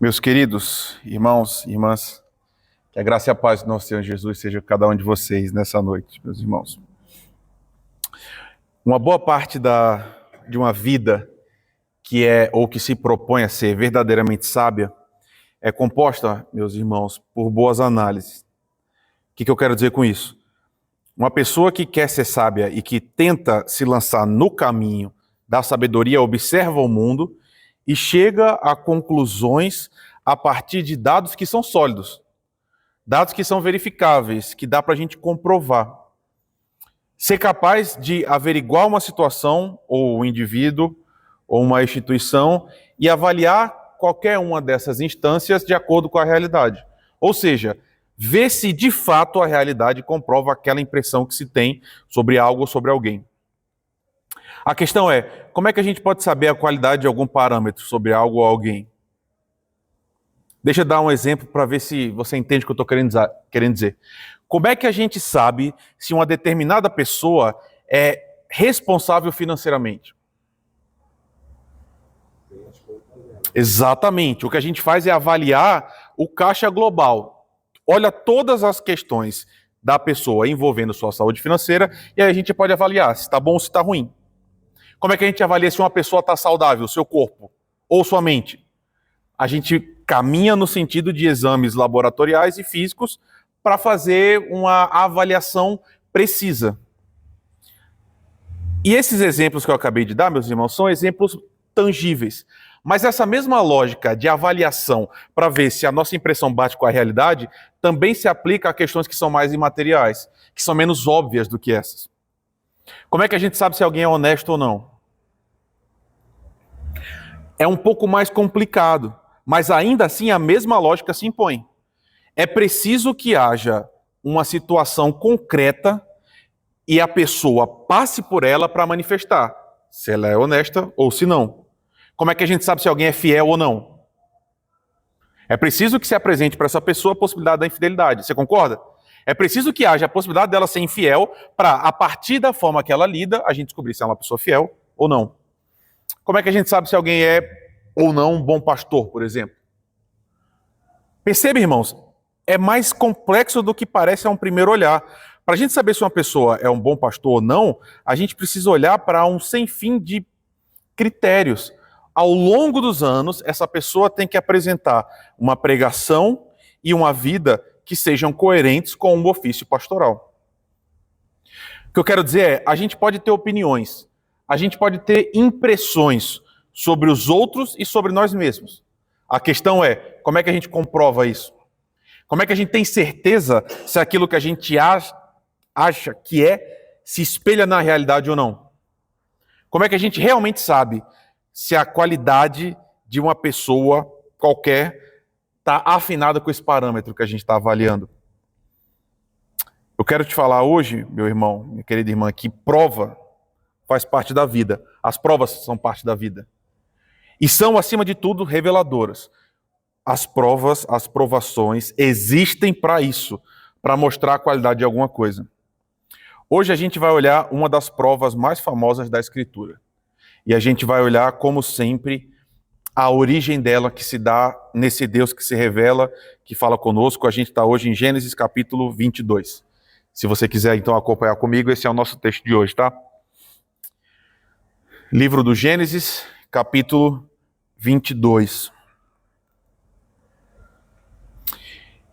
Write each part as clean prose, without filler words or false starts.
Meus queridos irmãos e irmãs, que a graça e a paz do nosso Senhor Jesus seja com cada um de vocês nessa noite, meus irmãos. Uma boa parte de uma vida que é ou que se propõe a ser verdadeiramente sábia é composta, meus irmãos, por boas análises. O que eu quero dizer com isso? Uma pessoa que quer ser sábia e que tenta se lançar no caminho da sabedoria observa o mundo e chega a conclusões a partir de dados que são sólidos, dados que são verificáveis, que dá para a gente comprovar. Ser capaz de averiguar uma situação, ou um indivíduo, ou uma instituição, e avaliar qualquer uma dessas instâncias de acordo com a realidade. Ou seja, ver se de fato a realidade comprova aquela impressão que se tem sobre algo ou sobre alguém. A questão é, como é que a gente pode saber a qualidade de algum parâmetro sobre algo ou alguém? Deixa eu dar um exemplo para ver se você entende o que eu estou querendo dizer. Como é que a gente sabe se uma determinada pessoa é responsável financeiramente? Exatamente. O que a gente faz é avaliar o caixa global. Olha todas as questões da pessoa envolvendo sua saúde financeira e aí a gente pode avaliar se está bom ou se está ruim. Como é que a gente avalia se uma pessoa está saudável, seu corpo ou sua mente? A gente caminha no sentido de exames laboratoriais e físicos para fazer uma avaliação precisa. E esses exemplos que eu acabei de dar, meus irmãos, são exemplos tangíveis. Mas essa mesma lógica de avaliação para ver se a nossa impressão bate com a realidade também se aplica a questões que são mais imateriais, que são menos óbvias do que essas. Como é que a gente sabe se alguém é honesto ou não? É um pouco mais complicado, mas ainda assim a mesma lógica se impõe. É preciso que haja uma situação concreta e a pessoa passe por ela para manifestar se ela é honesta ou se não. Como é que a gente sabe se alguém é fiel ou não? É preciso que se apresente para essa pessoa a possibilidade da infidelidade. Você concorda? É preciso que haja a possibilidade dela ser infiel para, a partir da forma que ela lida, a gente descobrir se ela é uma pessoa fiel ou não. Como é que a gente sabe se alguém é ou não um bom pastor, por exemplo? Perceba, irmãos, é mais complexo do que parece a um primeiro olhar. Para a gente saber se uma pessoa é um bom pastor ou não, a gente precisa olhar para um sem fim de critérios. Ao longo dos anos, essa pessoa tem que apresentar uma pregação e uma vida que sejam coerentes com o ofício pastoral. O que eu quero dizer é, a gente pode ter opiniões, a gente pode ter impressões sobre os outros e sobre nós mesmos. A questão é, como é que a gente comprova isso? Como é que a gente tem certeza se aquilo que a gente acha que se espelha na realidade ou não? Como é que a gente realmente sabe se a qualidade de uma pessoa qualquer está afinada com esse parâmetro que a gente está avaliando? Eu quero te falar hoje, meu irmão, minha querida irmã, que prova faz parte da vida. As provas são parte da vida. E são, acima de tudo, reveladoras. As provas, as provações existem para isso, para mostrar a qualidade de alguma coisa. Hoje a gente vai olhar uma das provas mais famosas da Escritura. E a gente vai olhar, como sempre, a origem dela que se dá nesse Deus que se revela, que fala conosco. A gente está hoje em Gênesis capítulo 22. Se você quiser, então, acompanhar comigo, esse é o nosso texto de hoje, tá? Livro do Gênesis, capítulo 22.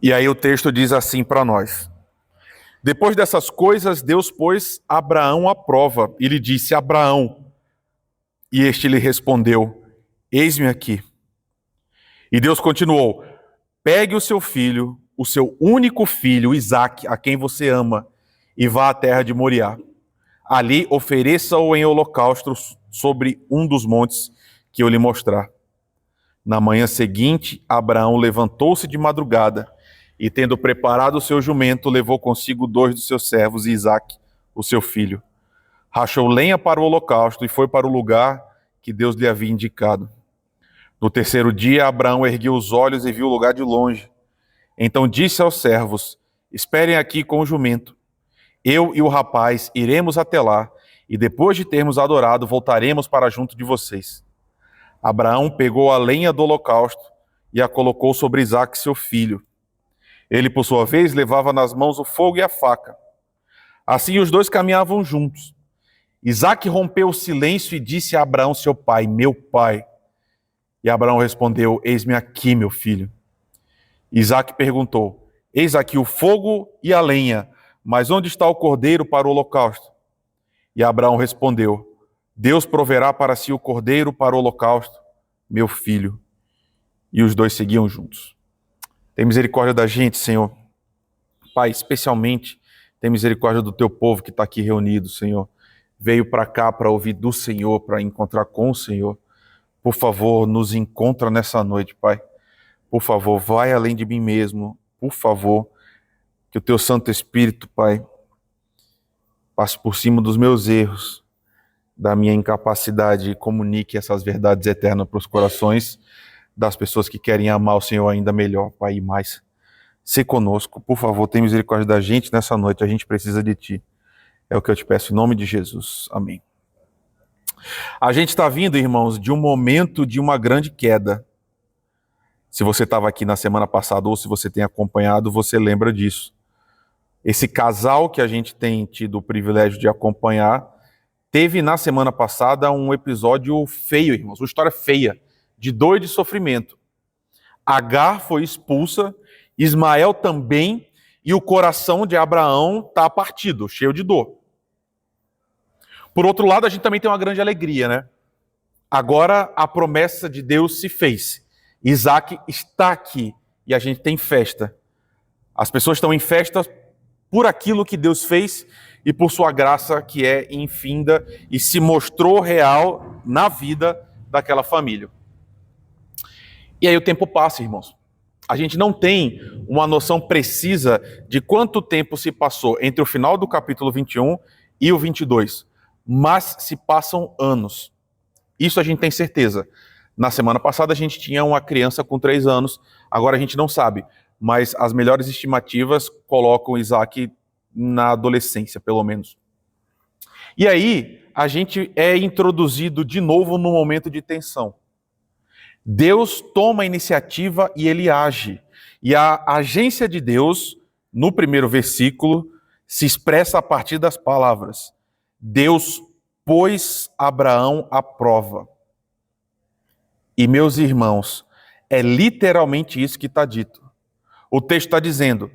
E aí o texto diz assim para nós. Depois dessas coisas, Deus pôs Abraão à prova e lhe disse, Abraão, e este lhe respondeu, eis-me aqui. E Deus continuou, pegue o seu filho, o seu único filho, Isaque, a quem você ama, e vá à terra de Moriá. Ali ofereça-o em holocausto sobre um dos montes que eu lhe mostrar. Na manhã seguinte, Abraão levantou-se de madrugada e, tendo preparado o seu jumento, levou consigo 2 dos seus servos e Isaque, o seu filho. Rachou lenha para o holocausto e foi para o lugar que Deus lhe havia indicado. No terceiro dia, Abraão ergueu os olhos e viu o lugar de longe. Então disse aos servos, esperem aqui com o jumento. Eu e o rapaz iremos até lá, e depois de termos adorado, voltaremos para junto de vocês. Abraão pegou a lenha do holocausto e a colocou sobre Isaque, seu filho. Ele, por sua vez, levava nas mãos o fogo e a faca. Assim os dois caminhavam juntos. Isaque rompeu o silêncio e disse a Abraão, seu pai: meu pai. E Abraão respondeu: eis-me aqui, meu filho. Isaque perguntou: eis aqui o fogo e a lenha, mas onde está o cordeiro para o holocausto? E Abraão respondeu: Deus proverá para si o cordeiro para o holocausto, meu filho. E os dois seguiam juntos. Tem misericórdia da gente, Senhor. Pai, especialmente, tem misericórdia do teu povo que está aqui reunido, Senhor. Veio para cá para ouvir do Senhor, para encontrar com o Senhor. Por favor, nos encontra nessa noite, Pai. Por favor, vai além de mim mesmo. Por favor, que o teu Santo Espírito, Pai, passe por cima dos meus erros, da minha incapacidade, e comunique essas verdades eternas para os corações das pessoas que querem amar o Senhor ainda melhor, Pai, e mais. Se conosco, por favor, tem misericórdia da gente nessa noite, a gente precisa de Ti. É o que eu te peço em nome de Jesus. Amém. A gente está vindo, irmãos, de um momento de uma grande queda. Se você estava aqui na semana passada ou se você tem acompanhado, você lembra disso. Esse casal que a gente tem tido o privilégio de acompanhar, teve na semana passada um episódio feio, irmãos, uma história feia, de dor e de sofrimento. Agar foi expulsa, Ismael também, e o coração de Abraão está partido, cheio de dor. Por outro lado, a gente também tem uma grande alegria, né? Agora a promessa de Deus se fez. Isaque está aqui e a gente tem festa. As pessoas estão em festa por aquilo que Deus fez e por sua graça que é infinda e se mostrou real na vida daquela família. E aí o tempo passa, irmãos. A gente não tem uma noção precisa de quanto tempo se passou entre o final do capítulo 21 e o 22, mas se passam anos. Isso a gente tem certeza. Na semana passada a gente tinha uma criança com 3 anos, agora a gente não sabe, mas as melhores estimativas colocam Isaque na adolescência, pelo menos. E aí a gente é introduzido de novo num momento de tensão. Deus toma a iniciativa e ele age. E a agência de Deus, no primeiro versículo, se expressa a partir das palavras: Deus pôs Abraão à prova. E, meus irmãos, é literalmente isso que está dito. O texto está dizendo: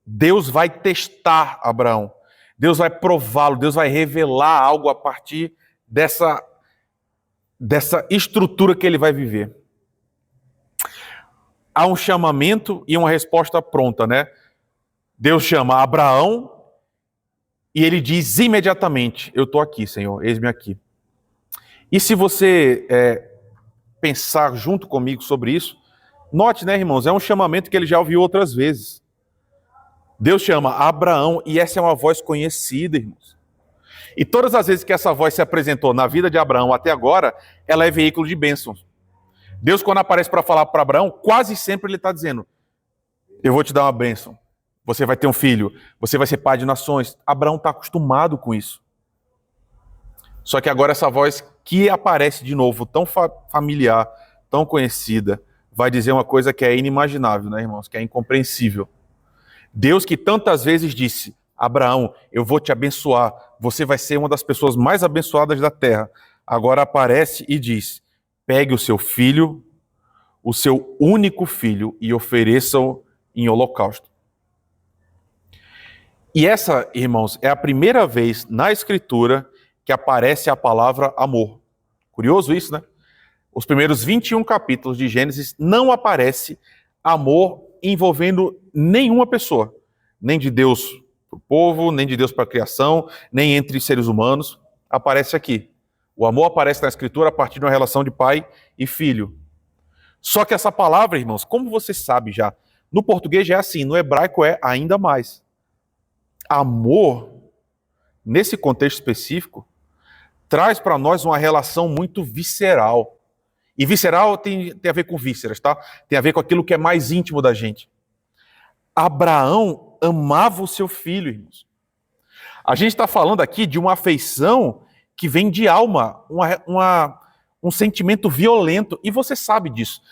Deus vai testar Abraão. Deus vai prová-lo, Deus vai revelar algo a partir dessa estrutura que ele vai viver. Há um chamamento e uma resposta pronta, né? Deus chama Abraão e ele diz imediatamente: eu estou aqui, Senhor, eis-me aqui. E se você pensar junto comigo sobre isso, note, né, irmãos, é um chamamento que ele já ouviu outras vezes. Deus chama Abraão e essa é uma voz conhecida, irmãos. E todas as vezes que essa voz se apresentou na vida de Abraão até agora, ela é veículo de bênçãos. Deus, quando aparece para falar para Abraão, quase sempre ele está dizendo: eu vou te dar uma bênção, você vai ter um filho, você vai ser pai de nações. Abraão está acostumado com isso. Só que agora essa voz que aparece de novo, tão familiar, tão conhecida, vai dizer uma coisa que é inimaginável, né, irmãos? Que é incompreensível. Deus que tantas vezes disse: Abraão, eu vou te abençoar, você vai ser uma das pessoas mais abençoadas da terra. Agora aparece e diz: pegue o seu filho, o seu único filho, e ofereça-o em holocausto. E essa, irmãos, é a primeira vez na Escritura que aparece a palavra amor. Curioso isso, né? Os primeiros 21 capítulos de Gênesis não aparece amor envolvendo nenhuma pessoa. Nem de Deus para o povo, nem de Deus para a criação, nem entre seres humanos. Aparece aqui. O amor aparece na Escritura a partir de uma relação de pai e filho. Só que essa palavra, irmãos, como você sabe já, no português já é assim, no hebraico é ainda mais. Amor, nesse contexto específico, traz para nós uma relação muito visceral. E visceral tem a ver com vísceras, tá? Tem a ver com aquilo que é mais íntimo da gente. Abraão amava o seu filho, irmãos. A gente está falando aqui de uma afeição que vem de alma, um sentimento violento, e você sabe disso.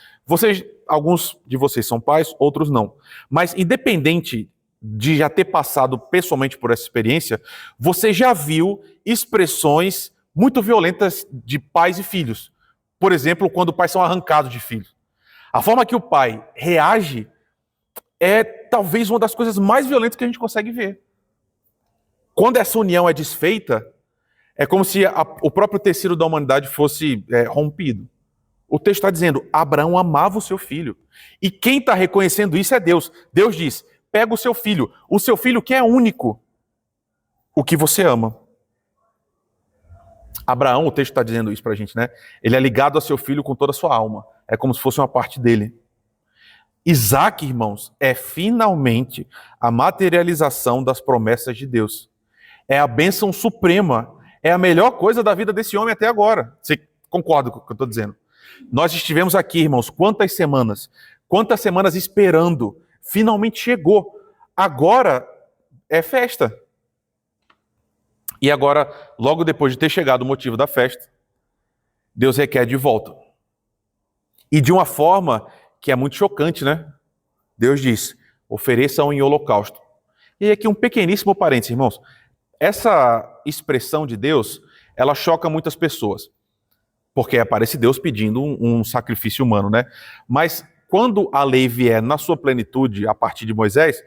Alguns de vocês são pais, outros não. Mas independente de já ter passado pessoalmente por essa experiência, você já viu expressões muito violentas de pais e filhos. Por exemplo, quando pais são arrancados de filhos. A forma que o pai reage é talvez uma das coisas mais violentas que a gente consegue ver. Quando essa união é desfeita, é como se o próprio tecido da humanidade fosse rompido. O texto está dizendo, Abraão amava o seu filho. E quem está reconhecendo isso é Deus. Deus diz, pega o seu filho que é único, o que você ama. Abraão, o texto está dizendo isso para a gente, né? Ele é ligado a seu filho com toda a sua alma. É como se fosse uma parte dele. Isaac, irmãos, é finalmente a materialização das promessas de Deus. É a bênção suprema. É a melhor coisa da vida desse homem até agora. Você concorda com o que eu estou dizendo? Nós estivemos aqui, irmãos, quantas semanas esperando. Finalmente chegou. Agora é festa. E agora, logo depois de ter chegado o motivo da festa, Deus requer de volta. E de uma forma que é muito chocante, né? Deus diz, ofereçam em holocausto. E aqui um pequeníssimo parênteses, irmãos. Essa expressão de Deus, ela choca muitas pessoas. Porque aparece Deus pedindo um sacrifício humano, né? Mas quando a lei vier na sua plenitude, a partir de Moisés,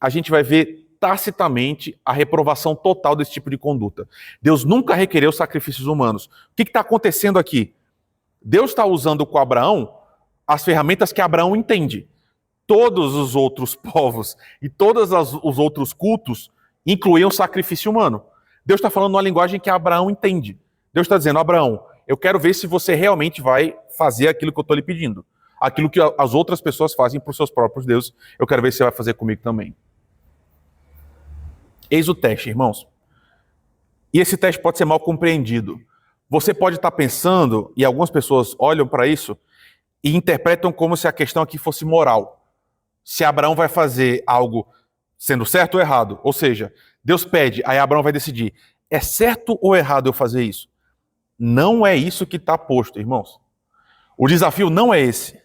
a gente vai ver tacitamente a reprovação total desse tipo de conduta. Deus nunca requereu sacrifícios humanos. O que está acontecendo aqui? Deus está usando com Abraão as ferramentas que Abraão entende. Todos os outros povos e todos os outros cultos incluíam sacrifício humano. Deus está falando numa linguagem que Abraão entende. Deus está dizendo, Abraão, eu quero ver se você realmente vai fazer aquilo que eu estou lhe pedindo. Aquilo que as outras pessoas fazem para os seus próprios deuses, eu quero ver se você vai fazer comigo também. Eis o teste, irmãos. E esse teste pode ser mal compreendido. Você pode estar pensando, e algumas pessoas olham para isso, e interpretam como se a questão aqui fosse moral. Se Abraão vai fazer algo sendo certo ou errado. Ou seja, Deus pede, aí Abraão vai decidir, é certo ou errado eu fazer isso? Não é isso que está posto, irmãos. O desafio não é esse.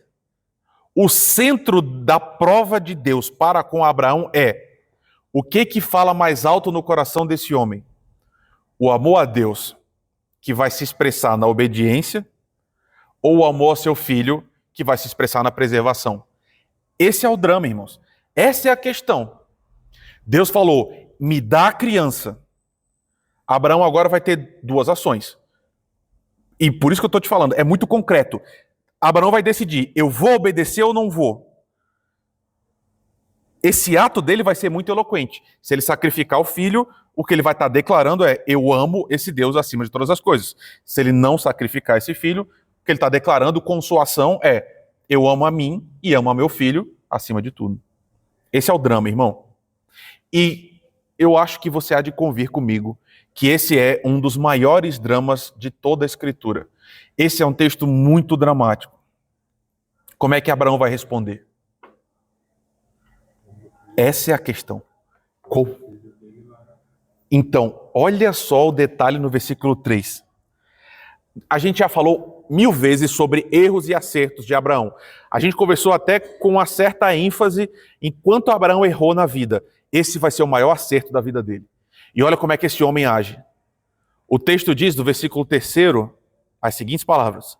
O centro da prova de Deus para com Abraão é o que fala mais alto no coração desse homem? O amor a Deus, que vai se expressar na obediência, ou o amor a seu filho, que vai se expressar na preservação? Esse é o drama, irmãos. Essa é a questão. Deus falou, me dá a criança. Abraão agora vai ter duas ações. E por isso que eu estou te falando, é muito concreto. Abraão vai decidir, eu vou obedecer ou não vou? Esse ato dele vai ser muito eloquente. Se ele sacrificar o filho, o que ele vai estar declarando é, eu amo esse Deus acima de todas as coisas. Se ele não sacrificar esse filho, o que ele está declarando com sua ação é, eu amo a mim e amo a meu filho acima de tudo. Esse é o drama, irmão. E eu acho que você há de convir comigo que esse é um dos maiores dramas de toda a Escritura. Esse é um texto muito dramático. Como é que Abraão vai responder? Essa é a questão. Então, olha só o detalhe no versículo 3. A gente já falou 1000 vezes sobre erros e acertos de Abraão. A gente conversou até com uma certa ênfase em quanto Abraão errou na vida. Esse vai ser o maior acerto da vida dele. E olha como é que esse homem age. O texto diz, do versículo 3, as seguintes palavras.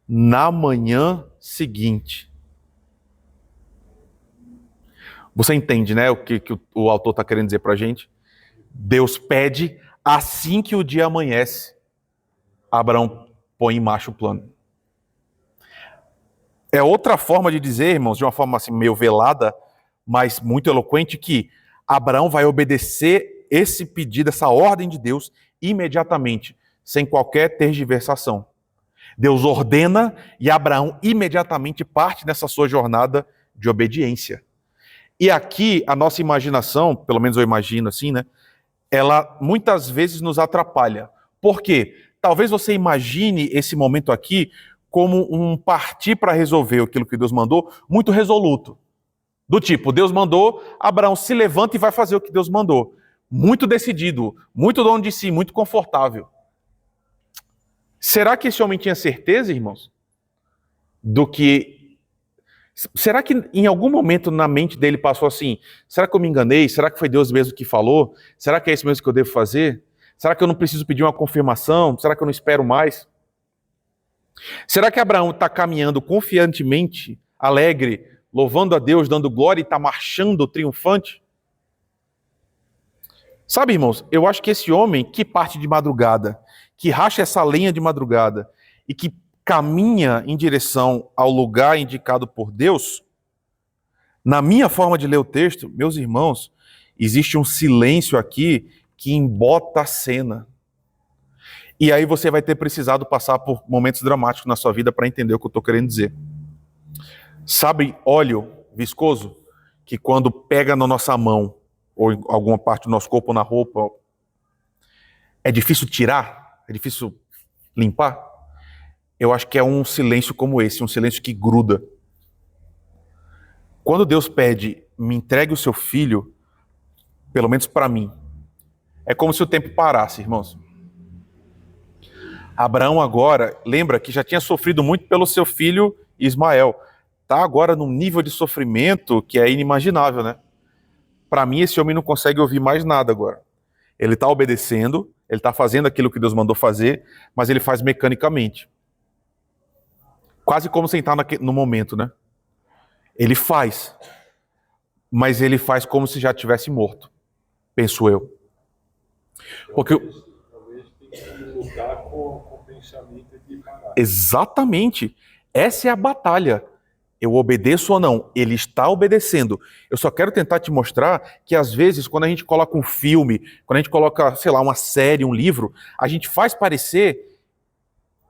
Na manhã seguinte. Você entende, né, o que o autor está querendo dizer para a gente? Deus pede, assim que o dia amanhece, Abraão põe em marcha o plano. É outra forma de dizer, irmãos, de uma forma assim meio velada, mas muito eloquente, que Abraão vai obedecer esse pedido, essa ordem de Deus, imediatamente, sem qualquer tergiversação. Deus ordena e Abraão imediatamente parte nessa sua jornada de obediência. E aqui a nossa imaginação, pelo menos eu imagino assim, né? Ela muitas vezes nos atrapalha. Por quê? Talvez você imagine esse momento aqui como um partir para resolver aquilo que Deus mandou, muito resoluto. Do tipo, Deus mandou, Abraão se levanta e vai fazer o que Deus mandou. Muito decidido, muito dono de si, muito confortável. Será que esse homem tinha certeza, irmãos? Do que... Será que em algum momento na mente dele passou assim, será que eu me enganei? Será que foi Deus mesmo que falou? Será que é isso mesmo que eu devo fazer? Será que eu não preciso pedir uma confirmação? Será que eu não espero mais? Será que Abraão está caminhando confiantemente, alegre, louvando a Deus, dando glória e está marchando triunfante? Sabe, irmãos, eu acho que esse homem que parte de madrugada, que racha essa lenha de madrugada e que caminha em direção ao lugar indicado por Deus, na minha forma de ler o texto, meus irmãos, existe um silêncio aqui que embota a cena. E aí você vai ter precisado passar por momentos dramáticos na sua vida para entender o que eu estou querendo dizer. Sabe óleo viscoso? Que quando pega na nossa mão, ou em alguma parte do nosso corpo, ou na roupa, é difícil tirar? É difícil limpar? Eu acho que é um silêncio como esse, um silêncio que gruda. Quando Deus pede, me entregue o seu filho, pelo menos para mim, é como se o tempo parasse, irmãos. Abraão agora, lembra que já tinha sofrido muito pelo seu filho Ismael. Está agora num nível de sofrimento que é inimaginável, né? Para mim, esse homem não consegue ouvir mais nada agora. Ele está obedecendo, ele está fazendo aquilo que Deus mandou fazer, mas ele faz mecanicamente. Quase como sentar no momento, né? Ele faz, mas ele faz como se já tivesse morto, penso eu. Porque talvez tem que lutar com o pensamento de parar. Exatamente. Essa é a batalha. Eu obedeço ou não? Ele está obedecendo. Eu só quero tentar te mostrar que às vezes, quando a gente coloca um filme, quando a gente coloca, sei lá, uma série, um livro, a gente faz parecer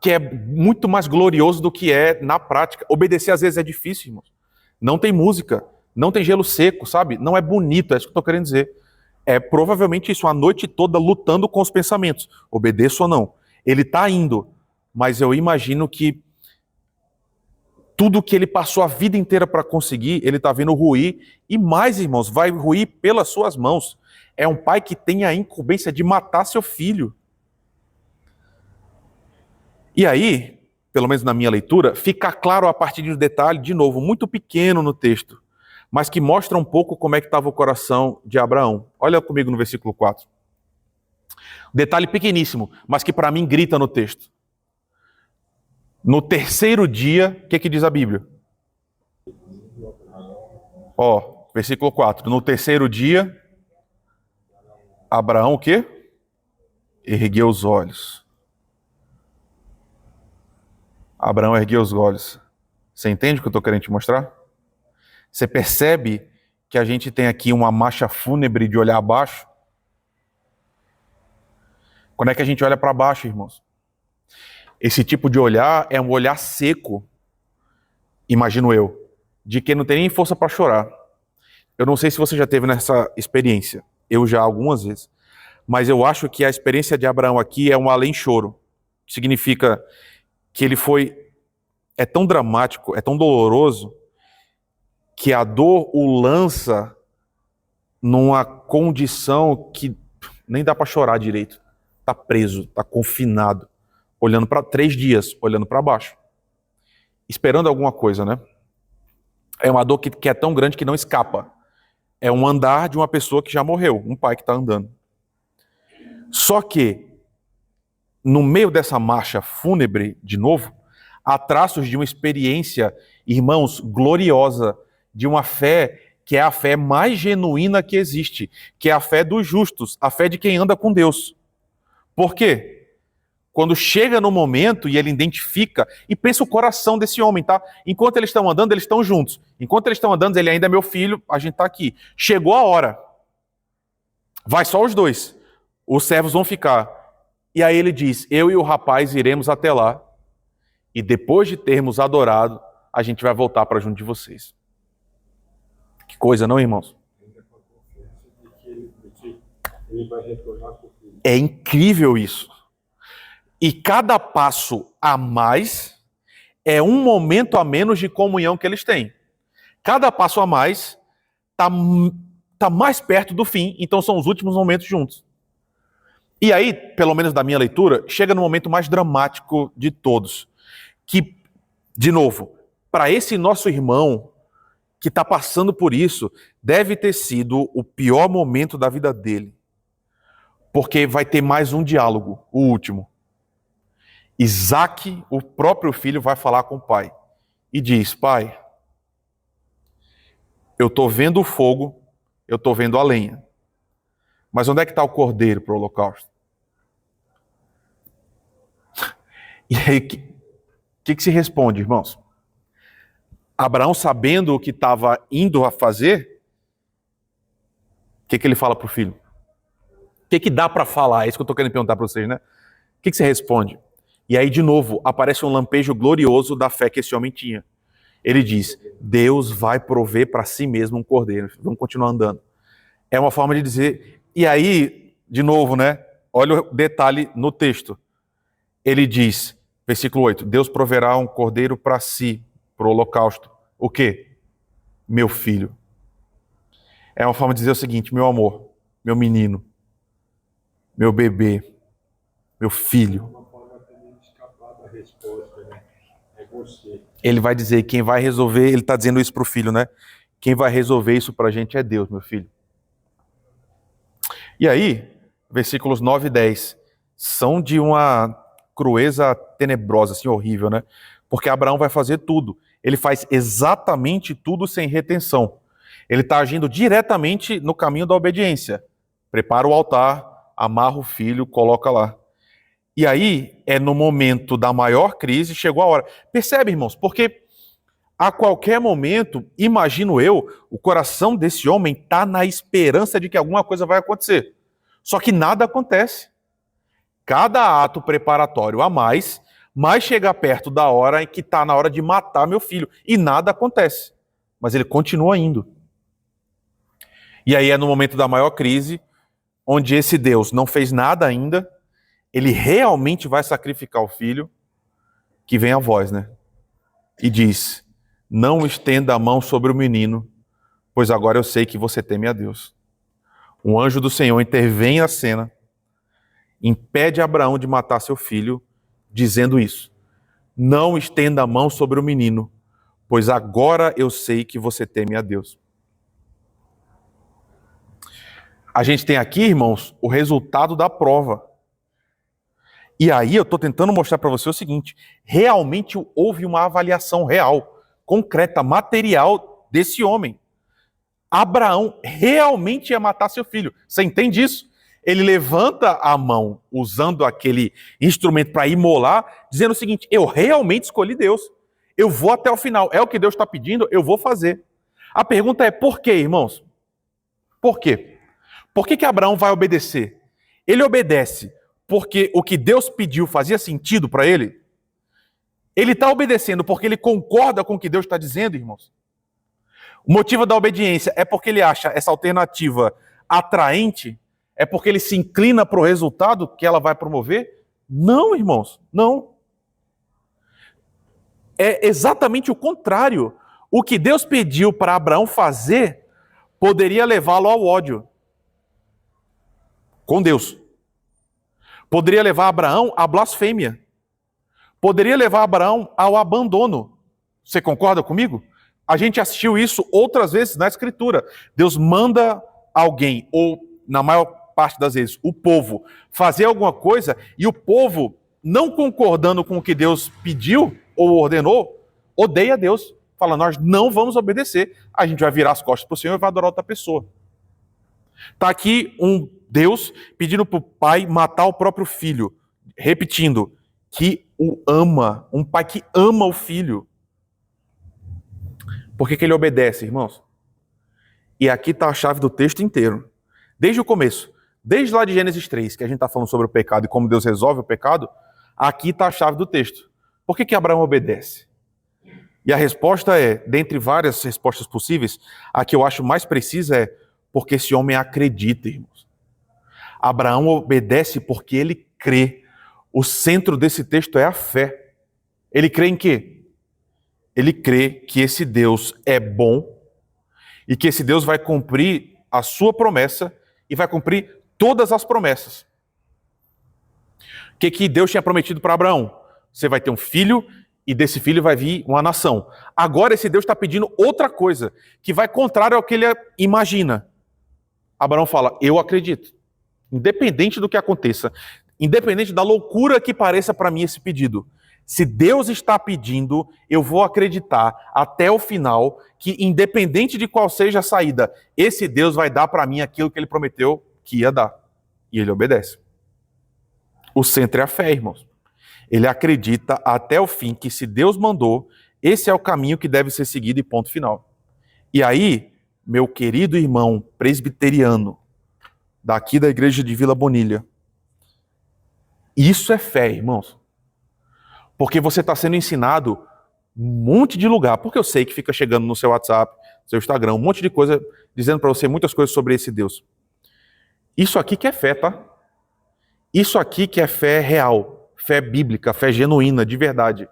que é muito mais glorioso do que é na prática. Obedecer às vezes é difícil, irmãos. Não tem música, não tem gelo seco, sabe? Não é bonito, é isso que eu estou querendo dizer. É provavelmente isso, a noite toda lutando com os pensamentos. Obedeço ou não? Ele está indo, mas eu imagino que tudo que ele passou a vida inteira para conseguir, ele está vendo ruir, e mais, irmãos, vai ruir pelas suas mãos. É um pai que tem a incumbência de matar seu filho. E aí, pelo menos na minha leitura, fica claro a partir de um detalhe, de novo, muito pequeno no texto, mas que mostra um pouco como é que estava o coração de Abraão. Olha comigo no versículo 4. Detalhe pequeníssimo, mas que para mim grita no texto. No terceiro dia, o que diz a Bíblia? Versículo 4. No terceiro dia, Abraão o quê? Ergueu os olhos. Abraão ergueu os olhos. Você entende o que eu estou querendo te mostrar? Você percebe que a gente tem aqui uma marcha fúnebre de olhar abaixo? Quando é que a gente olha para baixo, irmãos? Esse tipo de olhar é um olhar seco, imagino eu, de quem não tem nem força para chorar. Eu não sei se você já teve nessa experiência, eu já algumas vezes, mas eu acho que a experiência de Abraão aqui é um além-choro. Significa que ele é tão dramático, é tão doloroso, que a dor o lança numa condição que nem dá para chorar direito. Está preso, está confinado, olhando para 3 dias, olhando para baixo, esperando alguma coisa, né? É uma dor que é tão grande que não escapa. É um andar de uma pessoa que já morreu, um pai que está andando. Só que, no meio dessa marcha fúnebre, de novo, há traços de uma experiência, irmãos, gloriosa, de uma fé que é a fé mais genuína que existe, que é a fé dos justos, a fé de quem anda com Deus. Por quê? Quando chega no momento e ele identifica, e pensa o coração desse homem, tá? Enquanto eles estão andando, eles estão juntos. Enquanto eles estão andando, ele ainda é meu filho, a gente está aqui. Chegou a hora. Vai só os dois. Os servos vão ficar. E aí ele diz, eu e o rapaz iremos até lá, e depois de termos adorado, a gente vai voltar para junto de vocês. Que coisa, não, irmãos? Ele vai retornar com o filho. É incrível isso. E cada passo a mais é um momento a menos de comunhão que eles têm. Cada passo a mais tá mais perto do fim, então são os últimos momentos juntos. E aí, pelo menos da minha leitura, chega no momento mais dramático de todos. Que, de novo, para esse nosso irmão que está passando por isso, deve ter sido o pior momento da vida dele. Porque vai ter mais um diálogo, o último. Isaac, o próprio filho, vai falar com o pai. E diz, pai, eu estou vendo o fogo, eu estou vendo a lenha. Mas onde é que está o cordeiro para o holocausto? E aí, o que se responde, irmãos? Abraão, sabendo o que estava indo a fazer, o que ele fala para o filho? O que dá para falar? É isso que eu estou querendo perguntar para vocês, né? O que você responde? E aí, de novo, aparece um lampejo glorioso da fé que esse homem tinha. Ele diz, Deus vai prover para si mesmo um cordeiro. Vamos continuar andando. É uma forma de dizer... E aí, de novo, né? Olha o detalhe no texto. Ele diz, versículo 8, Deus proverá um cordeiro para si, para o holocausto. O quê? Meu filho. É uma forma de dizer o seguinte, meu amor, meu menino, meu bebê, meu filho. Uma forma também de escapar da resposta, né? É você. Ele vai dizer, quem vai resolver, ele está dizendo isso para o filho, né? Quem vai resolver isso para a gente é Deus, meu filho. E aí, versículos 9 e 10, são de uma crueza tenebrosa, assim, horrível, né? Porque Abraão vai fazer tudo. Ele faz exatamente tudo sem retenção. Ele está agindo diretamente no caminho da obediência. Prepara o altar, amarra o filho, coloca lá. E aí, é no momento da maior crise, chegou a hora. Percebe, irmãos? Porque a qualquer momento, imagino eu, o coração desse homem está na esperança de que alguma coisa vai acontecer. Só que nada acontece. Cada ato preparatório a mais chega perto da hora em que está na hora de matar meu filho. E nada acontece. Mas ele continua indo. E aí é no momento da maior crise, onde esse Deus não fez nada ainda, ele realmente vai sacrificar o filho, que vem a voz, né? E diz, não estenda a mão sobre o menino, pois agora eu sei que você teme a Deus. Um anjo do Senhor intervém na cena, impede Abraão de matar seu filho, dizendo isso. Não estenda a mão sobre o menino, pois agora eu sei que você teme a Deus. A gente tem aqui, irmãos, o resultado da prova. E aí eu estou tentando mostrar para você o seguinte, realmente houve uma avaliação real, concreta, material desse homem. Abraão realmente ia matar seu filho. Você entende isso? Ele levanta a mão usando aquele instrumento para imolar, dizendo o seguinte, eu realmente escolhi Deus. Eu vou até o final. É o que Deus está pedindo, eu vou fazer. A pergunta é, por quê, irmãos? Por quê? Por que Abraão vai obedecer? Ele obedece porque o que Deus pediu fazia sentido para ele? Ele está obedecendo porque ele concorda com o que Deus está dizendo, irmãos? O motivo da obediência é porque ele acha essa alternativa atraente? É porque ele se inclina para o resultado que ela vai promover? Não, irmãos, não. É exatamente o contrário. O que Deus pediu para Abraão fazer poderia levá-lo ao ódio com Deus. Poderia levar Abraão à blasfêmia. Poderia levar Abraão ao abandono. Você concorda comigo? A gente assistiu isso outras vezes na Escritura. Deus manda alguém, ou na maior parte das vezes, o povo, fazer alguma coisa, e o povo, não concordando com o que Deus pediu ou ordenou, odeia Deus. Fala, nós não vamos obedecer. A gente vai virar as costas para o Senhor e vai adorar outra pessoa. Está aqui um Deus pedindo para o pai matar o próprio filho. Repetindo, que o ama. Um pai que ama o filho. Por que ele obedece, irmãos? E aqui está a chave do texto inteiro. Desde o começo. Desde lá de Gênesis 3, que a gente está falando sobre o pecado e como Deus resolve o pecado, aqui está a chave do texto. Por que Abraão obedece? E a resposta é, dentre várias respostas possíveis, a que eu acho mais precisa é porque esse homem acredita, irmãos. Abraão obedece porque ele crê. O centro desse texto é a fé. Ele crê em quê? Ele crê que esse Deus é bom e que esse Deus vai cumprir a sua promessa e vai cumprir todas as promessas. que Deus tinha prometido para Abraão? Você vai ter um filho e desse filho vai vir uma nação. Agora esse Deus está pedindo outra coisa, que vai contrário ao que ele imagina. Abraão fala, eu acredito. Independente do que aconteça, independente da loucura que pareça para mim esse pedido, se Deus está pedindo, eu vou acreditar até o final que, independente de qual seja a saída, esse Deus vai dar para mim aquilo que ele prometeu que ia dar. E ele obedece. O centro é a fé, irmãos. Ele acredita até o fim que se Deus mandou, esse é o caminho que deve ser seguido e ponto final. E aí, meu querido irmão presbiteriano, daqui da igreja de Vila Bonilha, isso é fé, irmãos. Porque você está sendo ensinado um monte de lugar, porque eu sei que fica chegando no seu WhatsApp, seu Instagram, um monte de coisa, dizendo para você muitas coisas sobre esse Deus. Isso aqui que é fé, tá? Isso aqui que é fé real, fé bíblica, fé genuína, de verdade.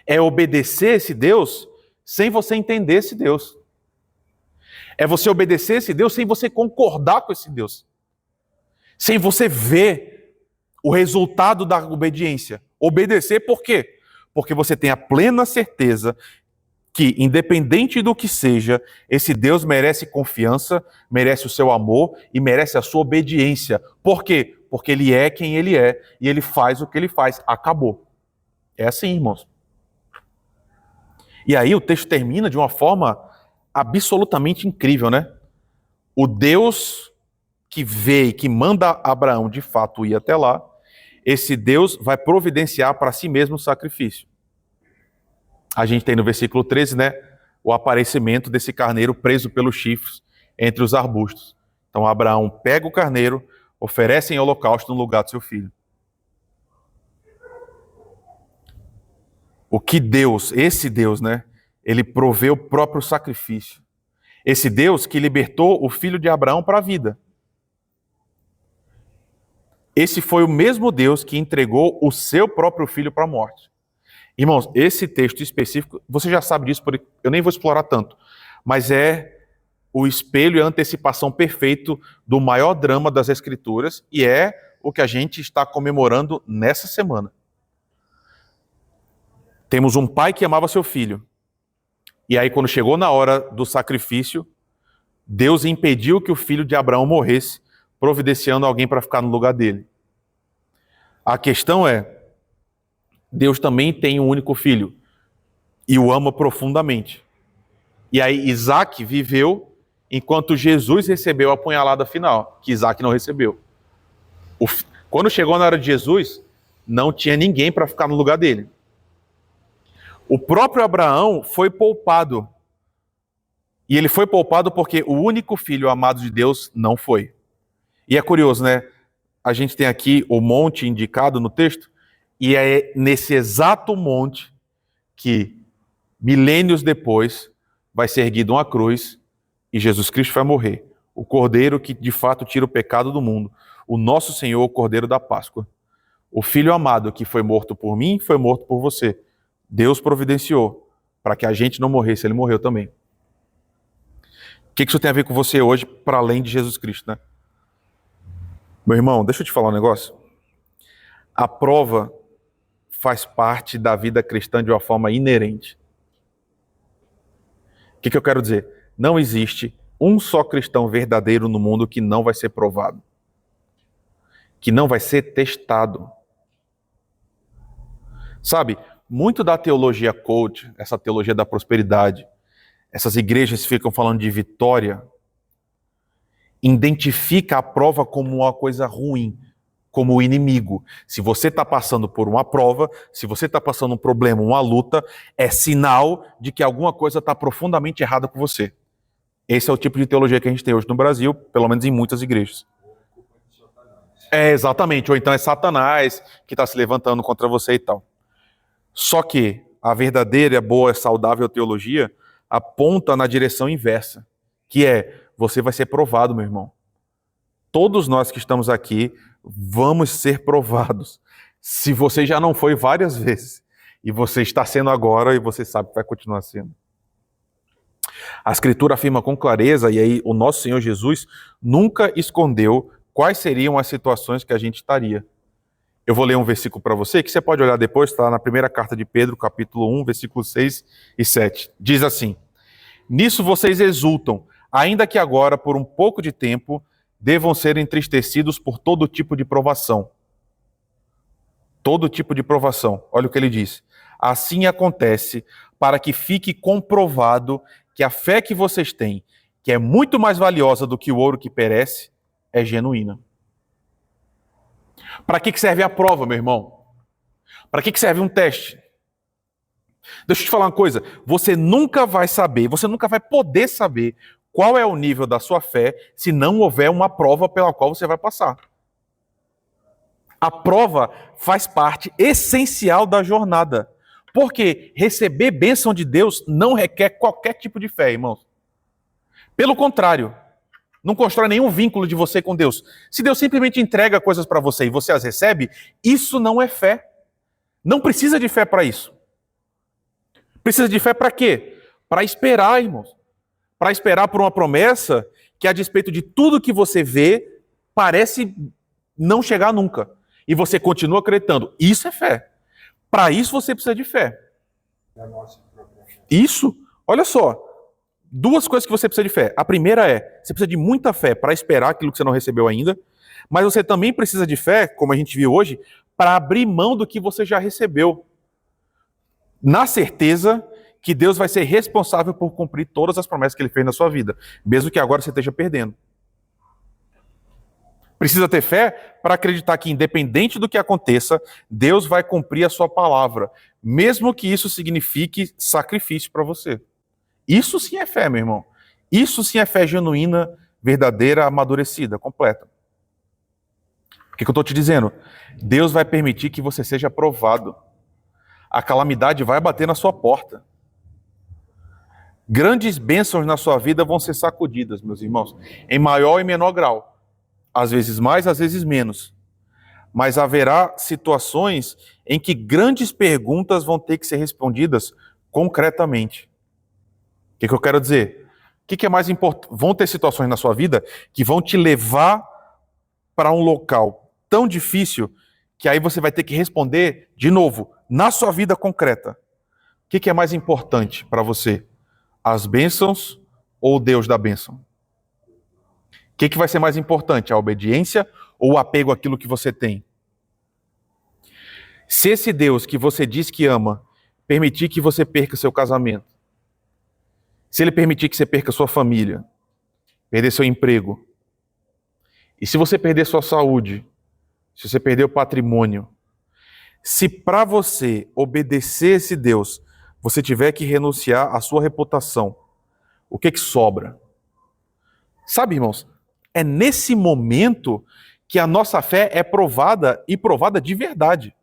É obedecer esse Deus sem você entender esse Deus. É você obedecer esse Deus sem você concordar com esse Deus. Sem você ver o resultado da obediência. Obedecer por quê? Porque você tem a plena certeza que, independente do que seja, esse Deus merece confiança, merece o seu amor e merece a sua obediência. Por quê? Porque ele é quem ele é e ele faz o que ele faz. Acabou. É assim, irmãos. E aí o texto termina de uma forma absolutamente incrível, né? O Deus que vê e que manda Abraão de fato ir até lá, esse Deus vai providenciar para si mesmo o sacrifício. A gente tem no versículo 13, né? O aparecimento desse carneiro preso pelos chifres entre os arbustos. Então Abraão pega o carneiro, oferece em holocausto no lugar do seu filho. O que Deus, esse Deus, né? Ele provê o próprio sacrifício. Esse Deus que libertou o filho de Abraão para a vida. Esse foi o mesmo Deus que entregou o seu próprio filho para a morte. Irmãos, esse texto específico, você já sabe disso, eu nem vou explorar tanto, mas é o espelho e a antecipação perfeito do maior drama das Escrituras e é o que a gente está comemorando nessa semana. Temos um pai que amava seu filho. E aí, quando chegou na hora do sacrifício, Deus impediu que o filho de Abraão morresse, providenciando alguém para ficar no lugar dele. A questão é, Deus também tem um único filho e o ama profundamente. E aí Isaac viveu enquanto Jesus recebeu a punhalada final, que Isaac não recebeu. Quando chegou na hora de Jesus, não tinha ninguém para ficar no lugar dele. O próprio Abraão foi poupado. E ele foi poupado porque o único filho amado de Deus não foi. E é curioso, né? A gente tem aqui o monte indicado no texto, e é nesse exato monte que, milênios depois, vai ser erguida uma cruz e Jesus Cristo vai morrer. O Cordeiro que de fato tira o pecado do mundo. O nosso Senhor, o Cordeiro da Páscoa. O Filho amado que foi morto por mim, foi morto por você. Deus providenciou para que a gente não morresse, ele morreu também. O que isso tem a ver com você hoje, para além de Jesus Cristo, né? Meu irmão, deixa eu te falar um negócio. A prova faz parte da vida cristã de uma forma inerente. O que eu quero dizer? Não existe um só cristão verdadeiro no mundo que não vai ser provado. Que não vai ser testado. Sabe, muito da teologia coach, essa teologia da prosperidade, essas igrejas ficam falando de vitória, identifica a prova como uma coisa ruim, como o inimigo. Se você está passando por uma prova, se você está passando um problema, uma luta, é sinal de que alguma coisa está profundamente errada com você. Esse é o tipo de teologia que a gente tem hoje no Brasil, pelo menos em muitas igrejas. É, exatamente. Ou então é Satanás que está se levantando contra você e tal. Só que a verdadeira, boa, saudável teologia aponta na direção inversa, que é, você vai ser provado, meu irmão. Todos nós que estamos aqui vamos ser provados. Se você já não foi várias vezes, e você está sendo agora, e você sabe que vai continuar sendo. A Escritura afirma com clareza, e aí o nosso Senhor Jesus nunca escondeu quais seriam as situações que a gente estaria. Eu vou ler um versículo para você, que você pode olhar depois, está na primeira carta de Pedro, capítulo 1, versículos 6 e 7. Diz assim: nisso vocês exultam, ainda que agora, por um pouco de tempo, devam ser entristecidos por todo tipo de provação. Todo tipo de provação. Olha o que ele diz. Assim acontece para que fique comprovado que a fé que vocês têm, que é muito mais valiosa do que o ouro que perece, é genuína. Para que serve a prova, meu irmão? Para que serve um teste? Deixa eu te falar uma coisa. Você nunca vai saber, você nunca vai poder saber qual é o nível da sua fé se não houver uma prova pela qual você vai passar. A prova faz parte essencial da jornada. Porque receber bênção de Deus não requer qualquer tipo de fé, irmãos. Pelo contrário, não constrói nenhum vínculo de você com Deus. Se Deus simplesmente entrega coisas para você e você as recebe, isso não é fé. Não precisa de fé para isso. Precisa de fé para quê? Para esperar, irmãos. Para esperar por uma promessa que, a despeito de tudo que você vê, parece não chegar nunca. E você continua acreditando. Isso é fé. Para isso você precisa de fé. Isso, olha só. Duas coisas que você precisa de fé. A primeira é, você precisa de muita fé para esperar aquilo que você não recebeu ainda. Mas você também precisa de fé, como a gente viu hoje, para abrir mão do que você já recebeu. Na certeza que Deus vai ser responsável por cumprir todas as promessas que Ele fez na sua vida, mesmo que agora você esteja perdendo. Precisa ter fé para acreditar que, independente do que aconteça, Deus vai cumprir a sua palavra, mesmo que isso signifique sacrifício para você. Isso sim é fé, meu irmão. Isso sim é fé genuína, verdadeira, amadurecida, completa. O que eu estou te dizendo? Deus vai permitir que você seja provado. A calamidade vai bater na sua porta. Grandes bênçãos na sua vida vão ser sacudidas, meus irmãos, em maior e menor grau. Às vezes mais, às vezes menos. Mas haverá situações em que grandes perguntas vão ter que ser respondidas concretamente. O que eu quero dizer? O que é mais importante? Vão ter situações na sua vida que vão te levar para um local tão difícil que aí você vai ter que responder de novo, na sua vida concreta. O que é mais importante para você? As bênçãos ou o Deus da bênção? O que vai ser mais importante? A obediência ou o apego àquilo que você tem? Se esse Deus que você diz que ama permitir que você perca seu casamento, se Ele permitir que você perca sua família, perder seu emprego, e se você perder sua saúde, se você perder o patrimônio, se para você obedecer esse Deus, você tiver que renunciar à sua reputação, o que sobra? Sabe, irmãos, é nesse momento que a nossa fé é provada e provada de verdade.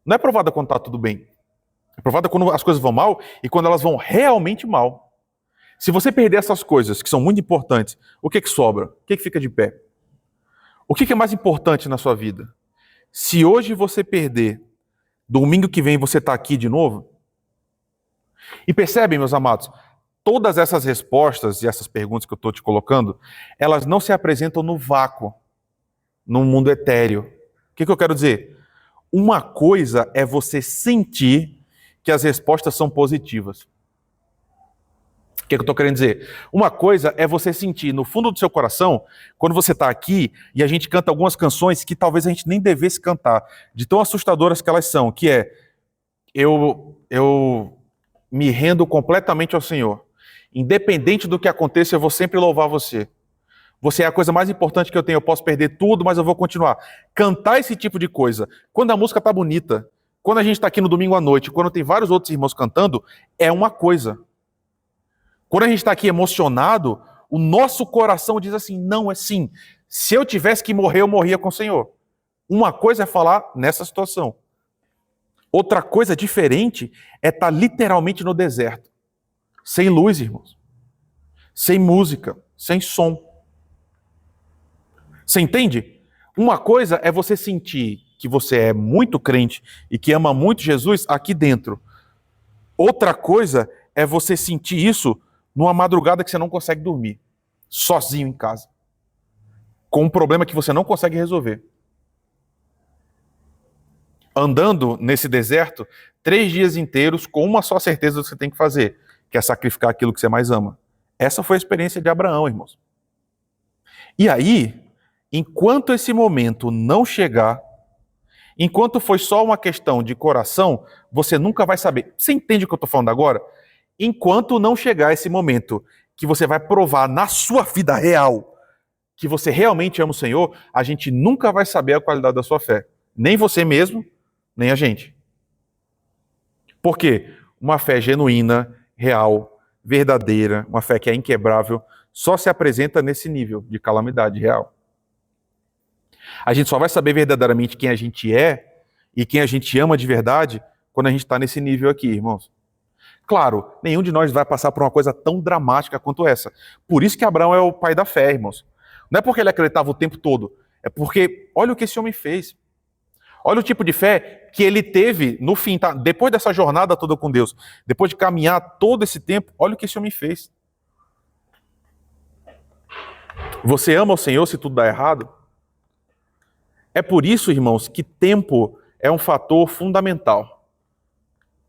Não é provada quando está tudo bem. É provada quando as coisas vão mal e quando elas vão realmente mal. Se você perder essas coisas, que são muito importantes, o que sobra? O que fica de pé? O que é mais importante na sua vida? Se hoje você perder, domingo que vem você está aqui de novo? E percebem, meus amados, todas essas respostas e essas perguntas que eu estou te colocando, elas não se apresentam no vácuo, no mundo etéreo. O que eu quero dizer? Uma coisa é você sentir que as respostas são positivas. O que eu estou querendo dizer? Uma coisa é você sentir no fundo do seu coração, quando você está aqui e a gente canta algumas canções que talvez a gente nem devesse cantar, de tão assustadoras que elas são, que é, eu me rendo completamente ao Senhor. Independente do que aconteça, eu vou sempre louvar você. Você é a coisa mais importante que eu tenho. Eu posso perder tudo, mas eu vou continuar. Cantar esse tipo de coisa, quando a música está bonita, quando a gente está aqui no domingo à noite, quando tem vários outros irmãos cantando, é uma coisa. Quando a gente está aqui emocionado, o nosso coração diz assim, não, é sim. Se eu tivesse que morrer, eu morria com o Senhor. Uma coisa é falar nessa situação. Outra coisa diferente é estar literalmente no deserto. Sem luz, irmãos. Sem música, sem som. Você entende? Uma coisa é você sentir que você é muito crente e que ama muito Jesus aqui dentro. Outra coisa é você sentir isso numa madrugada que você não consegue dormir, sozinho em casa, com um problema que você não consegue resolver. andando nesse deserto 3 dias inteiros com uma só certeza do que você tem que fazer, que é sacrificar aquilo que você mais ama. Essa foi a experiência de Abraão, irmãos. E aí, enquanto esse momento não chegar, enquanto foi só uma questão de coração, você nunca vai saber. Você entende o que eu estou falando agora? Enquanto não chegar esse momento que você vai provar na sua vida real que você realmente ama o Senhor, a gente nunca vai saber a qualidade da sua fé. Nem você mesmo, nem a gente. Por quê? Uma fé genuína, real, verdadeira, uma fé que é inquebrável, só se apresenta nesse nível de calamidade real. A gente só vai saber verdadeiramente quem a gente é e quem a gente ama de verdade quando a gente está nesse nível aqui, irmãos. Claro, nenhum de nós vai passar por uma coisa tão dramática quanto essa. Por isso que Abraão é o pai da fé, irmãos. Não é porque ele acreditava o tempo todo, é porque olha o que esse homem fez. Olha o tipo de fé que ele teve no fim, tá? Depois dessa jornada toda com Deus, depois de caminhar todo esse tempo, olha o que esse homem fez. Você ama o Senhor se tudo dá errado? É por isso, irmãos, que tempo é um fator fundamental.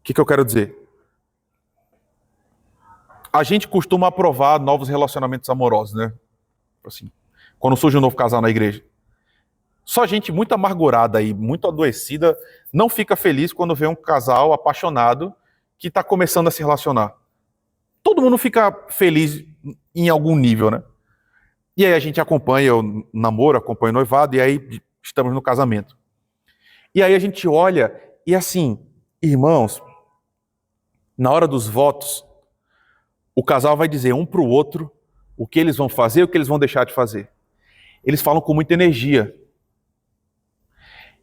O que eu quero dizer? A gente costuma aprovar novos relacionamentos amorosos, né? Assim, quando surge um novo casal na igreja. Só gente muito amargurada e muito adoecida não fica feliz quando vê um casal apaixonado que está começando a se relacionar. Todo mundo fica feliz em algum nível, né? E aí a gente acompanha o namoro, acompanha o noivado, e aí estamos no casamento. E aí a gente olha e assim, irmãos, na hora dos votos, o casal vai dizer um para o outro o que eles vão fazer e o que eles vão deixar de fazer. Eles falam com muita energia.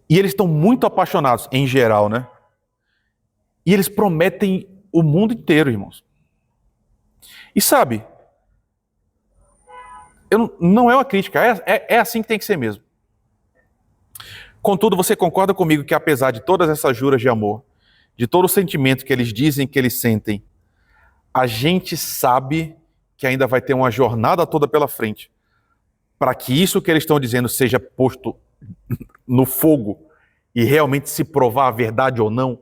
E eles estão muito apaixonados, em geral, né? E eles prometem o mundo inteiro, irmãos. E sabe, não é uma crítica, é assim que tem que ser mesmo. Contudo, você concorda comigo que apesar de todas essas juras de amor, de todo o sentimento que eles dizem que eles sentem, a gente sabe que ainda vai ter uma jornada toda pela frente para que isso que eles estão dizendo seja posto no fogo e realmente se provar a verdade ou não.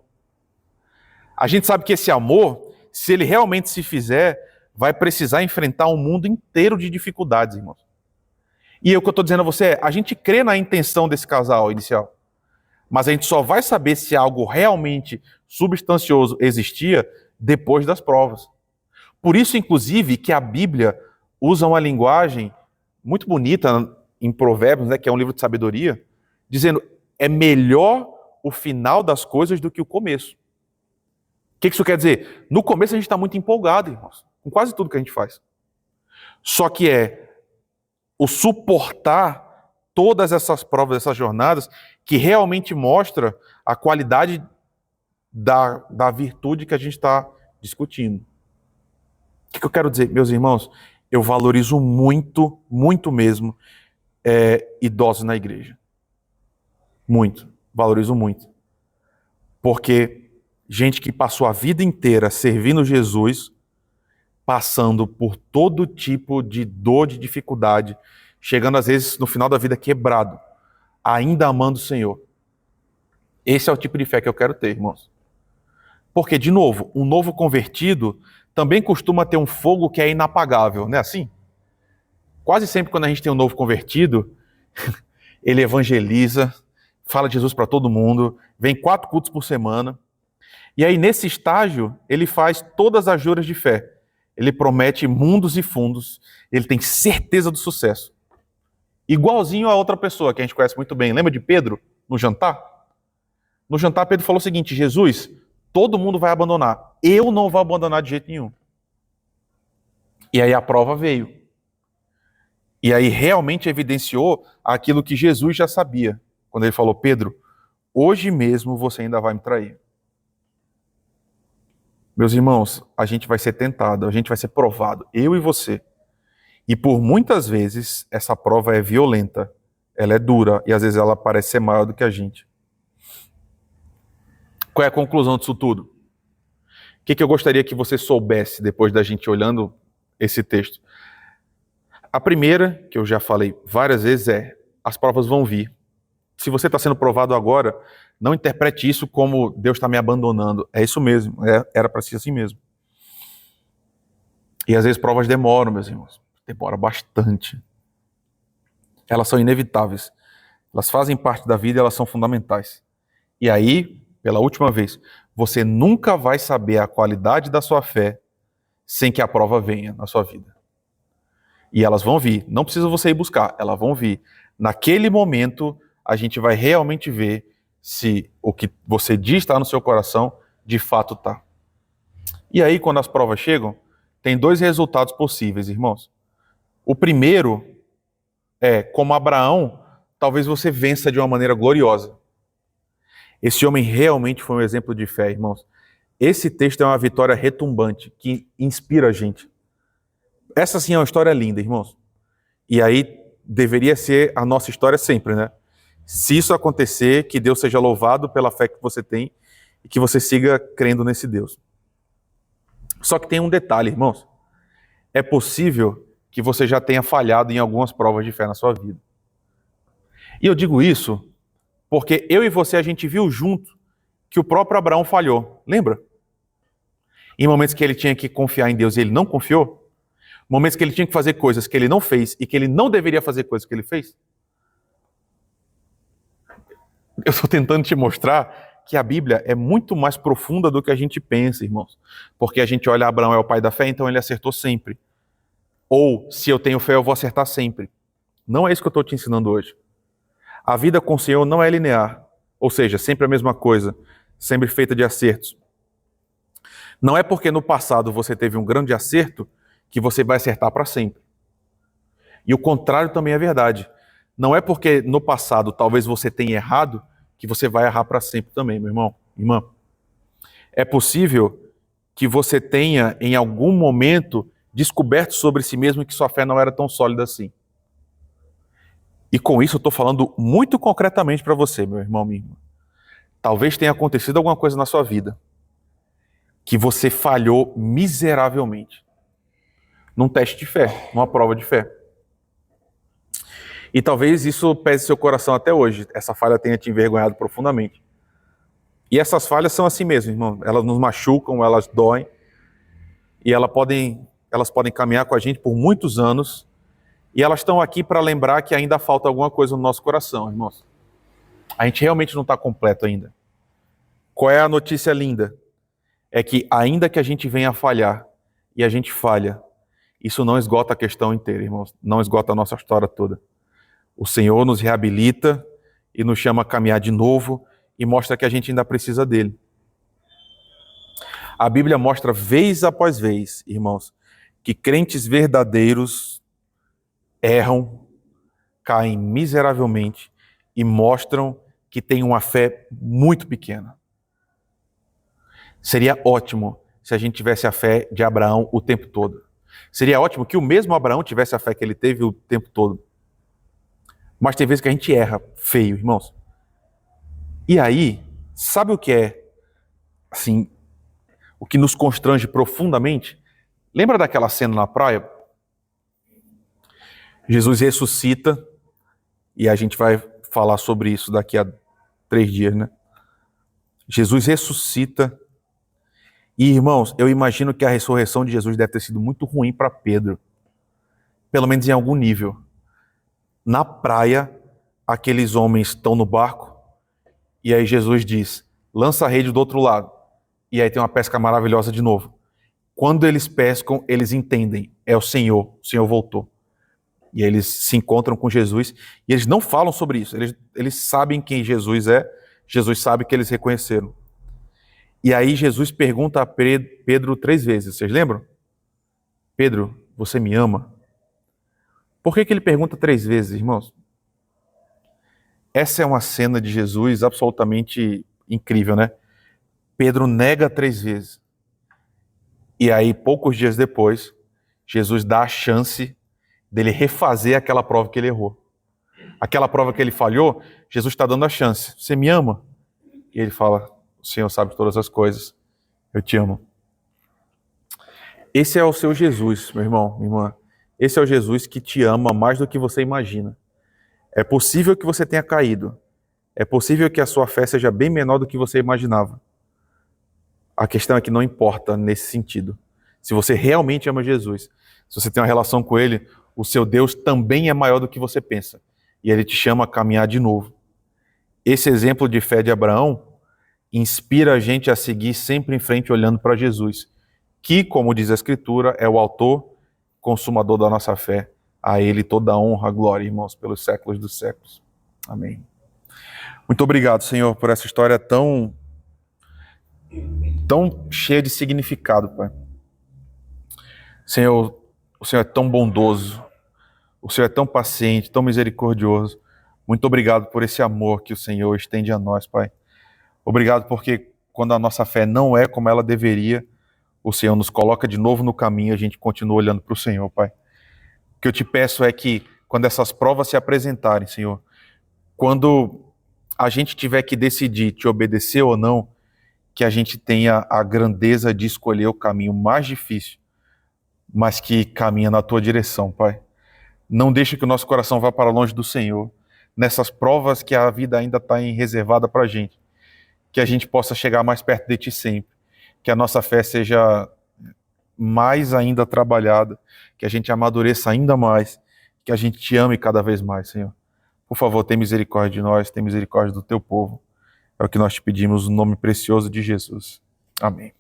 A gente sabe que esse amor, se ele realmente se fizer, vai precisar enfrentar um mundo inteiro de dificuldades, irmãos. E o que eu estou dizendo a você é, a gente crê na intenção desse casal inicial, mas a gente só vai saber se algo realmente substancioso existia depois das provas. Por isso, inclusive, que a Bíblia usa uma linguagem muito bonita em Provérbios, né, que é um livro de sabedoria, dizendo, é melhor o final das coisas do que o começo. O que isso quer dizer? No começo a gente está muito empolgado, irmãos, com quase tudo que a gente faz. Só que é o suportar todas essas provas, essas jornadas, que realmente mostra a qualidade da virtude que a gente está discutindo. O que eu quero dizer, meus irmãos? Eu valorizo muito, muito mesmo, idosos na igreja. Muito. Valorizo muito. Porque gente que passou a vida inteira servindo Jesus, passando por todo tipo de dor, de dificuldade, chegando às vezes no final da vida quebrado, ainda amando o Senhor. Esse é o tipo de fé que eu quero ter, irmãos. Porque, de novo, um novo convertido também costuma ter um fogo que é inapagável, não é assim? Quase sempre quando a gente tem um novo convertido, ele evangeliza, fala de Jesus para todo mundo, vem 4 cultos por semana, e aí nesse estágio ele faz todas as juras de fé. Ele promete mundos e fundos, ele tem certeza do sucesso. Igualzinho a outra pessoa que a gente conhece muito bem. Lembra de Pedro no jantar? No jantar Pedro falou o seguinte, Jesus, todo mundo vai abandonar, eu não vou abandonar de jeito nenhum. E aí a prova veio. E aí realmente evidenciou aquilo que Jesus já sabia, quando ele falou, Pedro, hoje mesmo você ainda vai me trair. Meus irmãos, a gente vai ser tentado, a gente vai ser provado, eu e você. E por muitas vezes essa prova é violenta, ela é dura e às vezes ela parece ser maior do que a gente. Qual é a conclusão disso tudo? O que eu gostaria que você soubesse depois da gente olhando esse texto? A primeira, que eu já falei várias vezes, as provas vão vir. Se você está sendo provado agora, Não interprete isso como Deus está me abandonando. É isso mesmo, era para ser assim mesmo. E às vezes provas demoram, meus irmãos. Demora bastante. Elas são inevitáveis. Elas fazem parte da vida e elas são fundamentais. E aí, pela última vez, você nunca vai saber a qualidade da sua fé sem que a prova venha na sua vida. E elas vão vir. Não precisa você ir buscar, elas vão vir. Naquele momento, a gente vai realmente ver se o que você diz estar no seu coração, de fato está. E aí, quando as provas chegam, tem dois resultados possíveis, irmãos. O primeiro é, como Abraão, talvez você vença de uma maneira gloriosa. Esse homem realmente foi um exemplo de fé, irmãos. Esse texto é uma vitória retumbante, que inspira a gente. Essa sim é uma história linda, irmãos. E aí deveria ser a nossa história sempre, né? Se isso acontecer, que Deus seja louvado pela fé que você tem e que você siga crendo nesse Deus. Só que tem um detalhe, irmãos. É possível que você já tenha falhado em algumas provas de fé na sua vida. E eu digo isso porque eu e você, a gente viu junto que o próprio Abraão falhou. Lembra? Em momentos que ele tinha que confiar em Deus e ele não confiou. Momentos que ele tinha que fazer coisas que ele não fez e que ele não deveria fazer coisas que ele fez. Eu estou tentando te mostrar que a Bíblia é muito mais profunda do que a gente pensa, irmãos. Porque a gente olha, Abraão é o pai da fé, então ele acertou sempre. Ou, se eu tenho fé, eu vou acertar sempre. Não é isso que eu estou te ensinando hoje. A vida com o Senhor não é linear. Ou seja, sempre a mesma coisa. Sempre feita de acertos. Não é porque no passado você teve um grande acerto que você vai acertar para sempre. E o contrário também é verdade. Não é porque no passado talvez você tenha errado que você vai errar para sempre também, meu irmão, irmã. É possível que você tenha, em algum momento, descoberto sobre si mesmo que sua fé não era tão sólida assim. E com isso eu estou falando muito concretamente para você, meu irmão, minha irmã. Talvez tenha acontecido alguma coisa na sua vida que você falhou miseravelmente num teste de fé, numa prova de fé. E talvez isso pese seu coração até hoje. Essa falha tenha te envergonhado profundamente. E essas falhas são assim mesmo, irmão. Elas nos machucam, elas doem. E elas podem caminhar com a gente por muitos anos. E elas estão aqui para lembrar que ainda falta alguma coisa no nosso coração, irmãos. A gente realmente não está completo ainda. Qual é a notícia linda? É que ainda que a gente venha a falhar, e a gente falha, isso não esgota a questão inteira, irmãos. Não esgota a nossa história toda. O Senhor nos reabilita e nos chama a caminhar de novo e mostra que a gente ainda precisa dele. A Bíblia mostra vez após vez, irmãos, que crentes verdadeiros erram, caem miseravelmente e mostram que têm uma fé muito pequena. Seria ótimo se a gente tivesse a fé de Abraão o tempo todo. Seria ótimo que o mesmo Abraão tivesse a fé que ele teve o tempo todo. Mas tem vezes que a gente erra feio, irmãos. E aí, sabe o que é, assim, o que nos constrange profundamente? Lembra daquela cena na praia? Jesus ressuscita, e a gente vai falar sobre isso daqui a 3 dias, né? Jesus ressuscita, e irmãos, eu imagino que a ressurreição de Jesus deve ter sido muito ruim para Pedro. Pelo menos em algum nível. Na praia, aqueles homens estão no barco, e aí Jesus diz, lança a rede do outro lado. E aí tem uma pesca maravilhosa de novo. Quando eles pescam, eles entendem, é o Senhor voltou. E aí eles se encontram com Jesus, e eles não falam sobre isso, eles sabem quem Jesus é, Jesus sabe que eles reconheceram. E aí Jesus pergunta a Pedro 3 vezes, vocês lembram? Pedro, você me ama? Por que ele pergunta 3 vezes, irmãos? Essa é uma cena de Jesus absolutamente incrível, né? Pedro nega 3 vezes. E aí, poucos dias depois, Jesus dá a chance dele refazer aquela prova que ele errou. Aquela prova que ele falhou, Jesus está dando a chance. Você me ama? E ele fala, o Senhor sabe todas as coisas. Eu te amo. Esse é o seu Jesus, meu irmão, minha irmã. Esse é o Jesus que te ama mais do que você imagina. É possível que você tenha caído. É possível que a sua fé seja bem menor do que você imaginava. A questão é que não importa nesse sentido. Se você realmente ama Jesus, se você tem uma relação com Ele, o seu Deus também é maior do que você pensa. E Ele te chama a caminhar de novo. Esse exemplo de fé de Abraão inspira a gente a seguir sempre em frente olhando para Jesus, que, como diz a Escritura, é o autor, consumador da nossa fé. A Ele toda a honra, glória, irmãos, pelos séculos dos séculos. Amém. Muito obrigado, Senhor, por essa história tão cheia de significado, Pai. Senhor, o Senhor é tão bondoso, o Senhor é tão paciente, tão misericordioso. Muito obrigado por esse amor que o Senhor estende a nós, Pai. Obrigado porque quando a nossa fé não é como ela deveria, o Senhor nos coloca de novo no caminho e a gente continua olhando para o Senhor, Pai. O que eu te peço é que quando essas provas se apresentarem, Senhor, quando a gente tiver que decidir te obedecer ou não, que a gente tenha a grandeza de escolher o caminho mais difícil, mas que caminha na tua direção, Pai. Não deixe que o nosso coração vá para longe do Senhor, nessas provas que a vida ainda está reservada para a gente, que a gente possa chegar mais perto de Ti sempre, que a nossa fé seja mais ainda trabalhada, que a gente amadureça ainda mais, que a gente Te ame cada vez mais, Senhor. Por favor, tem misericórdia de nós, tem misericórdia do Teu povo. É o que nós te pedimos no nome precioso de Jesus. Amém.